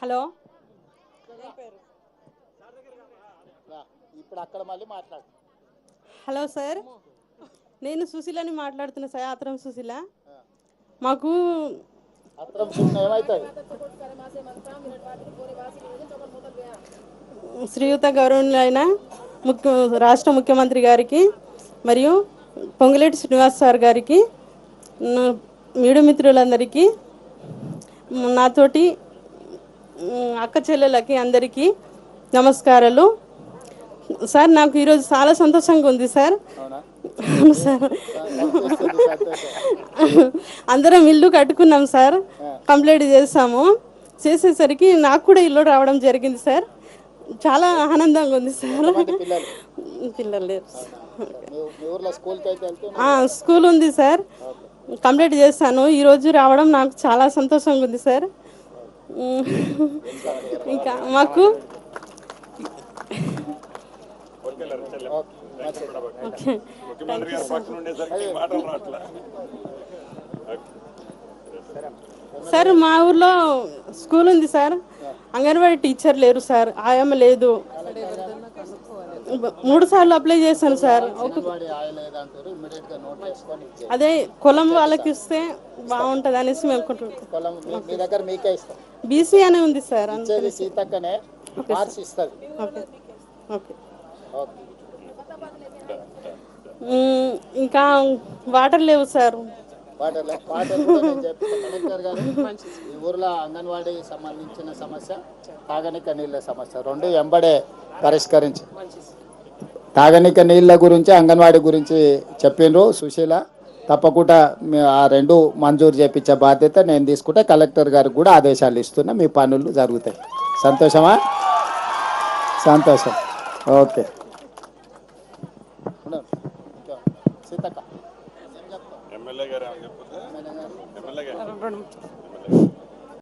Hello, ఇప్పుడు అక్కడ మళ్ళీ మాట్లాడు. హలో సార్, నేను సుశీలని మాట్లాడుతున్నా సార్. ఆత్రం సుశీల. మాకు ఏమవుతుంది? శ్రీయుత గౌరవనీయులైన రాష్ట్ర ముఖ్యమంత్రి గారికి మరియు పొంగులేటి శ్రీనివాస్ సార్ గారికి, మీడియా మిత్రులందరికీ, నాతోటి అక్క చెల్లెలకి అందరికీ నమస్కారాలు సార్. నాకు ఈరోజు చాలా సంతోషంగా ఉంది సార్. సార్, అందరం ఇల్లు కట్టుకున్నాం సార్, కంప్లీట్ చేసాము. చేసేసరికి నాకు కూడా ఇల్లు రావడం జరిగింది సార్. చాలా ఆనందంగా ఉంది సార్. పిల్లలు లేరు, స్కూల్ ఉంది సార్, కంప్లీట్ చేస్తాను. ఈరోజు రావడం నాకు చాలా సంతోషంగా ఉంది సార్. ఇంకా మాకు సార్, మా ఊర్లో స్కూల్ ఉంది సార్, అంగన్వాడీ టీచర్ లేరు సార్, ఆయమ్మ లేదు. 3 సార్లు అప్లై చేశాను సార్. అదే కులం వాళ్ళకి ఇస్తే బాగుంటుంది అనేసి మేము బీసీ అనే ఉంది సార్. ఇంకా వాటర్ లేవు సార్. ఈ ఊర్లో అంగన్వాడీ సంబంధించిన సమస్య, తాగనిక నీళ్ళ సమస్య రెండు ఎంబడే పరిష్కరించి, తాగనిక నీళ్ళ గురించి అంగన్వాడీ గురించి చెప్పిండ్రు సుశీల. తప్పకుండా ఆ రెండు మంజూరు చేయించే బాధ్యత నేను తీసుకుంటే కలెక్టర్ గారికి కూడా ఆదేశాలు ఇస్తున్నా. మీ పనులు జరుగుతాయి. సంతోషమా? సంతోషం. ఓకే. సీతక్క, ఎమ్మెల్యే గారు